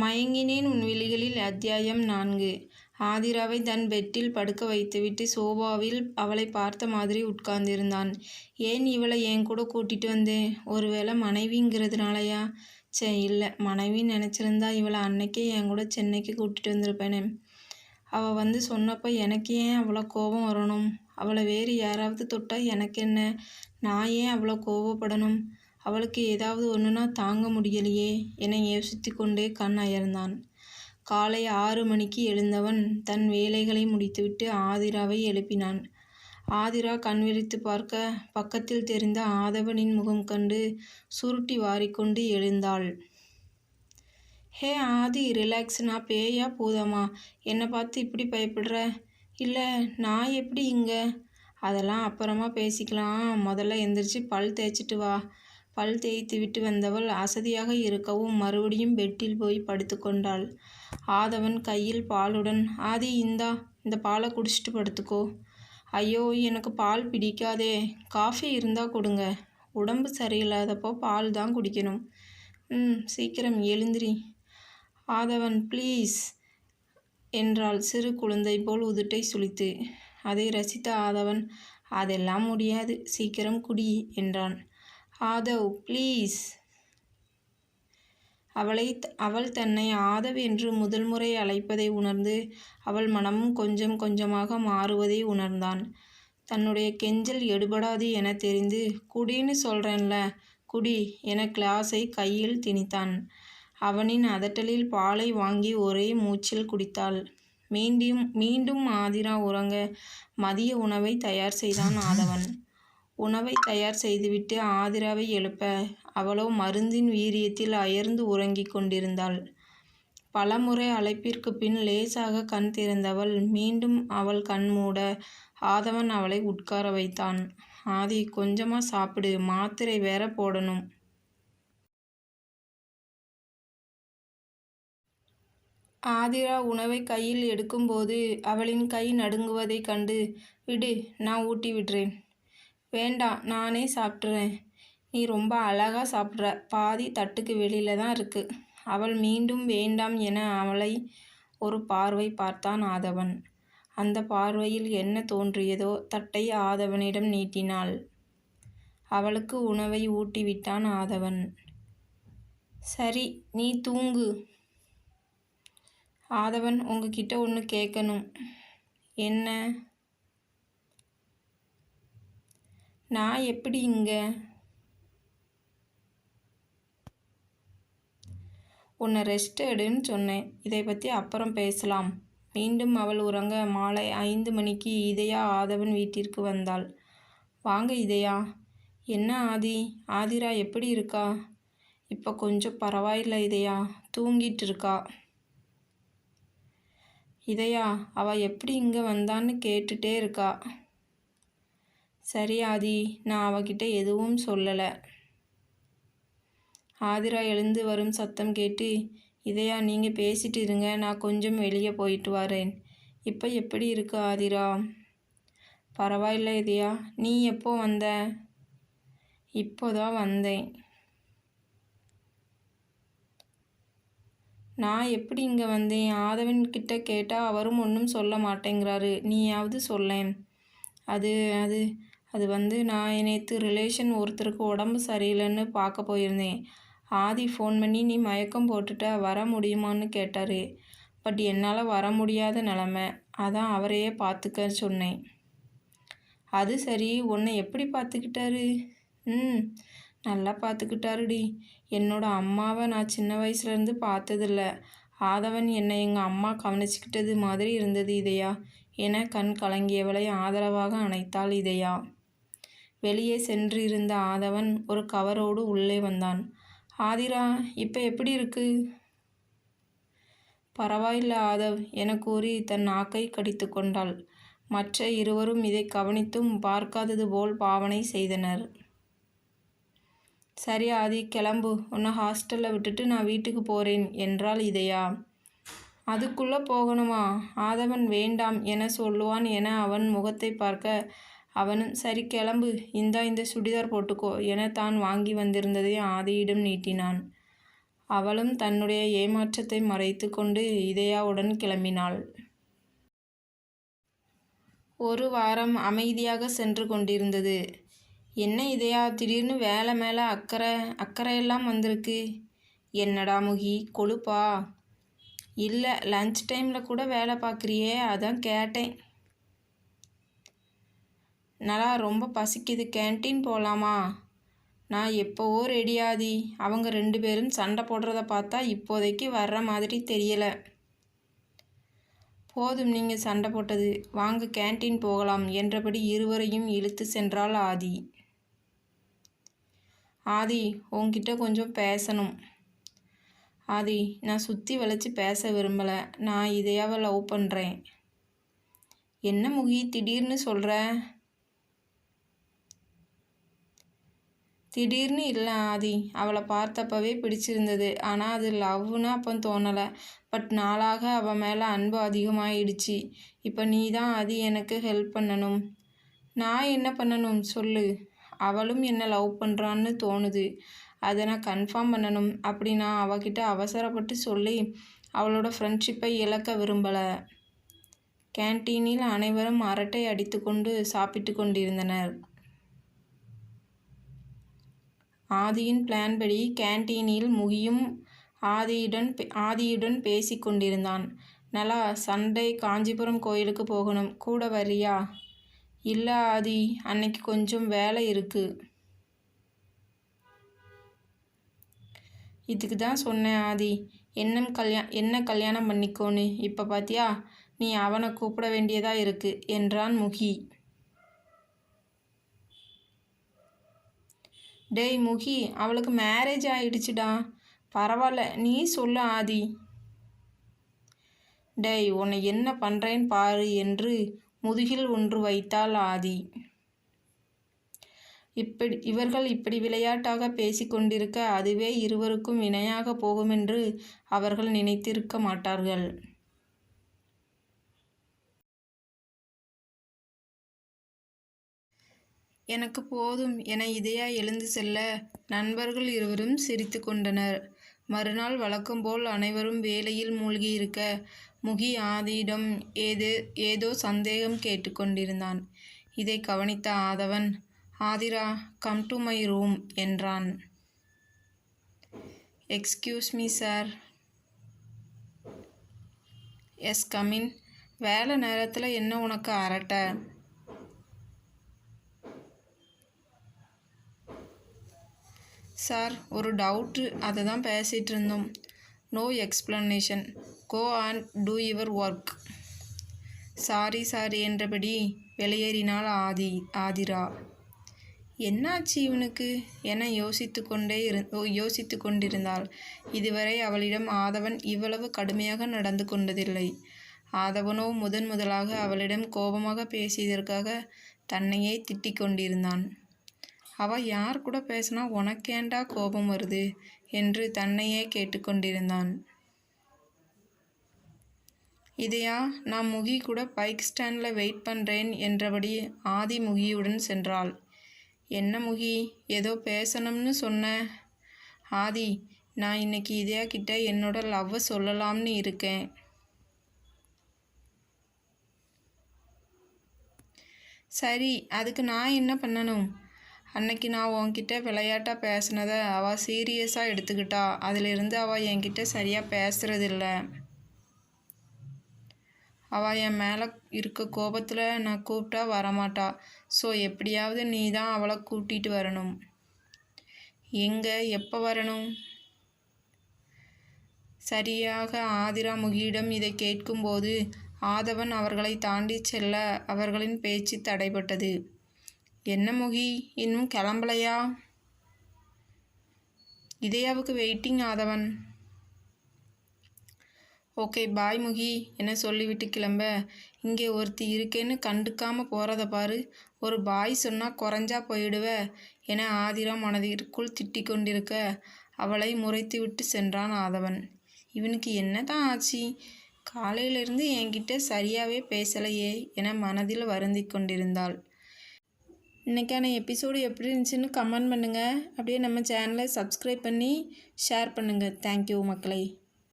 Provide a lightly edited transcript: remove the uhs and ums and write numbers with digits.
மயங்கினேன் உன் விழிகளில் அத்தியாயம் 4. ஆதிராவை தன் பெட்டில் படுக்க வைத்துவிட்டு சோபாவில் அவளை பார்த்த மாதிரி உட்கார்ந்திருந்தான். ஏன் இவளை என் கூட கூட்டிட்டு வந்தேன்? ஒருவேளை மனைவிங்கிறதுனாலயா? இல்லை, மனைவி நினச்சிருந்தா இவளை அன்னைக்கே என் கூட சென்னைக்கு கூட்டிட்டு வந்திருப்பேனே. அவள் வந்து சொன்னப்போ எனக்கு ஏன் அவ்வளோ கோபம் வரணும்? அவளை வேறு யாராவது தொட்டா எனக்கு என்ன? நான் ஏன் அவ்வளோ கோபப்படணும்? அவளுக்கு ஏதாவது ஒன்றுனா தாங்க முடியலையே என யோசித்து கொண்டே கண் அயர்ந்தான். காலை 6 மணிக்கு எழுந்தவன் தன் வேலைகளை முடித்துவிட்டு ஆதிராவை எழுப்பினான். ஆதிரா கண் விழித்து பார்க்க பக்கத்தில் தெரிந்த ஆதவனின் முகம் கண்டு சுருட்டி வாரிக்கொண்டு எழுந்தாள். ஹே ஆதி, ரிலாக்ஸ். நான் பேயா பூதமா? என்னை பார்த்து இப்படி பயப்படுற? இல்லை, நான் எப்படி இங்கே? அதெல்லாம் அப்புறமா பேசிக்கலாம். முதல்ல எந்திரிச்சு பல் தேய்ச்சிட்டு வா. பல் தேய்த்து விட்டு வந்தவள் அசதியாக இருக்கவும் மறுபடியும் பெட்டில் போய் படுத்து கொண்டாள். ஆதவன் கையில் பாலுடன், ஆதி இந்த பாலை குடிச்சிட்டு படுத்துக்கோ. ஐயோ, எனக்கு பால் பிடிக்காதே. காஃபி இருந்தால் கொடுங்க. உடம்பு சரியில்லாதப்போ பால் தான் குடிக்கணும். சீக்கிரம் எழுந்திரி. ஆதவன் ப்ளீஸ் என்றாள் சிறு குழந்தை போல் உதட்டை சுளித்து. அதை ரசித்த ஆதவன், அதெல்லாம் முடியாது, சீக்கிரம் குடி என்றான். ஆதவ் ப்ளீஸ். அவள் தன்னை ஆதவ் என்று முதல் முறை அழைப்பதை உணர்ந்து அவள் மனமும் கொஞ்சம் கொஞ்சமாக மாறுவதை உணர்ந்தான். தன்னுடைய கெஞ்சல் எடுபடாது என தெரிந்து, குடின்னு சொல்கிறேன்ல, குடி என கிளாஸை கையில் திணித்தான். அவனின் அதட்டலில் பாலை வாங்கி ஒரே மூச்சில் குடித்தாள். மீண்டும் ஆதிரா உறங்க மதிய உணவை தயார் செய்தான் ஆதவன். உணவை தயார் செய்துவிட்டு ஆதிராவை எழுப்ப அவளோ மருந்தின் வீரியத்தில் அயர்ந்து உறங்கிக் கொண்டிருந்தாள். பலமுறை அழைப்பிற்கு பின் லேசாக கண் திறந்தவள் மீண்டும் அவள் கண் மூட ஆதவன் அவளை உட்கார வைத்தான். ஆதி, கொஞ்சமா சாப்பிடு, மாத்திரை வேற போடணும். ஆதிரா உணவை கையில் எடுக்கும்போது அவளின் கை நடுங்குவதை கண்டு, விடு, நான் ஊட்டி விடுறேன். வேண்டாம், நானே சாப்பிட்றேன். நீ ரொம்ப அழகாக சாப்பிட்ற. பாதி தட்டுக்கு வெளியில தான் இருக்கு. அவள் மீண்டும் வேண்டாம் என அவளை ஒரு பார்வை பார்த்தான் ஆதவன். அந்த பார்வையில் என்ன தோன்றியதோ தட்டை ஆதவனிடம் நீட்டினாள். அவளுக்கு உணவை ஊட்டிவிட்டான் ஆதவன். சரி, நீ தூங்கு. ஆதவன், உங்ககிட்ட ஒன்று கேட்கணும். என்ன? நான் எப்படி இங்கே? உன்னை ரெஸ்ட் எடுன்னு சொன்னேன். இதை பற்றி அப்புறம் பேசலாம். மீண்டும் அவள் உறங்க மாலை 5 மணிக்கு இதயா ஆதவன் வீட்டிற்கு வந்தாள். வாங்க இதயா. என்ன ஆதி, ஆதிரா எப்படி இருக்கா? இப்போ கொஞ்சம் பரவாயில்லை இதயா, தூங்கிட்டு இருக்கா. இதயா, அவள் எப்படி இங்கே வந்தான்னு கேட்டுட்டே இருக்கா. சரி ஆதி, நான் அவகிட்ட எதுவும் சொல்லலை. ஆதிரா எழுந்து வரும் சத்தம் கேட்டு, இதயா நீங்கள் பேசிட்டு இருங்க, நான் கொஞ்சம் வெளியே போயிட்டு வரேன். இப்போ எப்படி இருக்கு ஆதிரா? பரவாயில்ல இதயா. நீ எப்போ வந்த? இப்போதான் வந்தேன். நான் எப்படி இங்கே வந்தேன்? ஆதவன் கிட்ட கேட்டால் அவரும் ஒன்றும் சொல்ல மாட்டேங்கிறாரு. நீயாவது சொல்லேன். அது வந்து நான் நேற்று ரிலேஷன் ஒருத்தருக்கு உடம்பு சரியில்லைன்னு பார்க்க போயிருந்தேன். ஆதி ஃபோன் பண்ணி நீ மயக்கம் போட்டுட்ட, வர முடியுமான்னு கேட்டார். பட் என்னால் வர முடியாத நிலமை, அதான் அவரையே பார்த்துக்க சொன்னேன். அது சரி, உன்னை எப்படி பார்த்துக்கிட்டாரு? நல்லா பார்த்துக்கிட்டாருடி. என்னோட அம்மாவை நான் சின்ன வயசுலேருந்து பார்த்ததில்ல. ஆதவன் என்னை எங்கள் அம்மா கவனிச்சுக்கிட்டது மாதிரி இருந்தது இதயா என கண் கலங்கியவளை ஆதரவாக அணைத்தாள் இதயா. வெளியே சென்றிருந்த ஆதவன் ஒரு கவரோடு உள்ளே வந்தான். ஆதிரா, இப்போ எப்படி இருக்கு? பரவாயில்ல ஆதவ் என கூறி தன் நாக்கை கடித்து கொண்டாள். மற்ற இருவரும் இதை கவனித்தும் பார்க்காதது போல் பாவனை செய்தனர். சரி ஆதி, கிளம்பு. உன்னை ஹாஸ்டலில் விட்டுட்டு நான் வீட்டுக்கு போகிறேன் என்றாள் இதயா. அதுக்குள்ளே போகணுமா? ஆதவன் வேண்டாம் என சொல்லுவான் என அவன் முகத்தை பார்க்க அவனும் சரி கிளம்பு, இந்த சுடிதார் போட்டுக்கோ என தான் வாங்கி வந்திருந்ததை ஆதியிடம் நீட்டினான். அவளும் தன்னுடைய ஏமாற்றத்தை மறைத்து கொண்டு இதயாவுடன் கிளம்பினாள். ஒரு வாரம் அமைதியாக சென்று கொண்டிருந்தது. என்ன இதயா, திடீர்னு வேலை மேலே அக்கறையெல்லாம் வந்திருக்கு. என்னடா முகி, கொழுப்பா? இல்லை, லஞ்ச் டைமில் கூட வேலை பார்க்குறியே, அதான் கேட்டேன். நல்லா ரொம்ப பசிக்குது, கேன்டீன் போகலாமா? நான் எப்போவோ ரெடியாதி. அவங்க 2 பேரும் சண்டை போடுறத பார்த்தா இப்போதைக்கு வர்ற மாதிரி தெரியலை. போதும் நீங்கள் சண்டை போட்டது, வாங்க கேன்டீன் போகலாம் என்றபடி இருவரையும் இழுத்து சென்றாள் ஆதி. ஆதி, உன்கிட்ட கொஞ்சம் பேசணும். ஆதி, நான் சுற்றி வளைச்சி பேச விரும்பலை. நான் இதயாவை லவ் பண்ணுறேன். என்ன முகி திடீர்னு சொல்கிற? திடீர்னு இல்லை ஆதி, அவளை பார்த்தப்பவே பிடிச்சிருந்தது. ஆனால் அது லவ்னு அப்போ தோணலை. பட் நாளாக அவள் மேலே அன்பு அதிகமாகிடுச்சு. இப்போ நீ தான் ஆதி எனக்கு ஹெல்ப் பண்ணணும். நான் என்ன பண்ணணும் சொல்லு. அவளும் என்னை லவ் பண்ணுறான்னு தோணுது. அதை நான் கன்ஃபார்ம் பண்ணணும். அப்படி நான் அவகிட்ட அவசரப்பட்டு சொல்லி அவளோட ஃப்ரெண்ட்ஷிப்பை இழக்க விரும்பலை. கேன்டீனில் அனைவரும் அரட்டை அடித்து கொண்டு சாப்பிட்டு கொண்டிருந்தனர். ஆதியின் பிளான் படி கேன்டீனில் முகியும் ஆதியுடன் பேசி கொண்டிருந்தான். நல்லா, சண்டே காஞ்சிபுரம் கோயிலுக்கு போகணும், கூட வரியா? இல்லை ஆதி, அன்னைக்கு கொஞ்சம் வேலை இருக்குது. இதுக்கு தான் சொன்னேன் ஆதி, என்ன கல்யாணம் பண்ணிக்கோன்னு. இப்போ பார்த்தியா, நீ அவனை கூப்பிட வேண்டியதாக இருக்கு என்றான் முகி. டேய் முகி, அவளுக்கு மேரேஜ் ஆயிடுச்சுடா. பரவாயில்ல, நீ சொல்லு ஆதி. டேய், உன்னை என்ன பண்ணுறேன்னு பாரு என்று முதுகில் ஒன்று வைத்தாள் ஆதி. இவர்கள் இப்படி விளையாட்டாக பேசிக்கொண்டிருக்க அதுவே இருவருக்கும் வினையாக போகுமென்று அவர்கள் நினைத்திருக்க மாட்டார்கள். எனக்கு போதும் என இதயா எழுந்து செல்ல நண்பர்கள் இருவரும் சிரித்து கொண்டனர். மறுநாள் வழக்கம்போல் அனைவரும் வேலையில் மூழ்கியிருக்க முகி ஆதியிடம் ஏதோ சந்தேகம் கேட்டுக்கொண்டிருந்தான். இதை கவனித்த Aadhavan, Aadhira, come to my room என்றான். Excuse me sir. Yes, come in. வேலை நேரத்தில் என்ன உனக்கு அரட்டை? சார், ஒரு டவுட்டு, அதை தான் பேசிகிட்டு இருந்தோம். No explanation, go and do your work. Sorry என்றபடி வெளியேறினாள் ஆதிரா. என்னாச்சு இவனுக்கு என யோசித்து கொண்டிருந்தாள். இதுவரை அவளிடம் ஆதவன் இவ்வளவு கடுமையாக நடந்து கொண்டதில்லை. ஆதவனோ முதலாக அவளிடம் கோபமாக பேசியதற்காக தன்னையே திட்டிக் கொண்டிருந்தான். அவள் யார் கூட பேசினா உனக்கேண்டா கோபம் வருது என்று தன்னையே கேட்டுக்கொண்டிருந்தான். இதையா, நான் முகி கூட பைக் ஸ்டாண்டில் வெயிட் பண்ணுறேன் என்றபடி ஆதி முகியுடன் சென்றாள். என்ன முகி, ஏதோ பேசணும்னு சொன்ன? ஆதி, நான் இன்னைக்கு இதயா கிட்ட என்னோட லவ்வை சொல்லலாம்னு இருக்கேன். சரி, அதுக்கு நான் என்ன பண்ணணும்? அன்னைக்கு நான் உன்கிட்ட விளையாட்டாக பேசினதை அவள் சீரியஸாக எடுத்துக்கிட்டா. அதிலிருந்து அவள் என்கிட்ட சரியாக பேசுகிறதில்ல. அவள் என் மேலே இருக்க கோபத்தில் நான் கூப்பிட்டா வரமாட்டா. ஸோ எப்படியாவது நீ தான் அவளை கூட்டிகிட்டு வரணும். எங்கே, எப்போ வரணும்? சரியாக ஆதிரா முகியிடம் இதை கேட்கும்போது ஆதவன் அவர்களை தாண்டி செல்ல அவர்களின் பேச்சு தடைபட்டது. என்ன முகி, இன்னும் கிளம்பலையா? இதயாவுக்கு வெயிட்டிங் ஆதவன். ஓகே, பாய் முகி என சொல்லிவிட்டு கிளம்ப, இங்கே ஒருத்தி இருக்கேன்னு கண்டுக்காமல் போகிறத பாரு, ஒரு பாய் சொன்னால் குறைஞ்சா போயிடுவ என ஆதிரா மனதிற்குள் திட்டிக் கொண்டிருக்க அவளை முறைத்து விட்டு சென்றான் ஆதவன். இவனுக்கு என்ன தான் ஆச்சு? காலையிலிருந்து என்கிட்ட சரியாகவே பேசலையே என மனதில் வருந்தி கொண்டிருந்தாள். இன்றைக்கான எபிசோடு எப்படி இருந்துச்சுன்னு கமெண்ட் பண்ணுங்கள். அப்படியே நம்ம சேனலை சப்ஸ்கிரைப் பண்ணி ஷேர் பண்ணுங்கள். தேங்க்யூ மக்களே.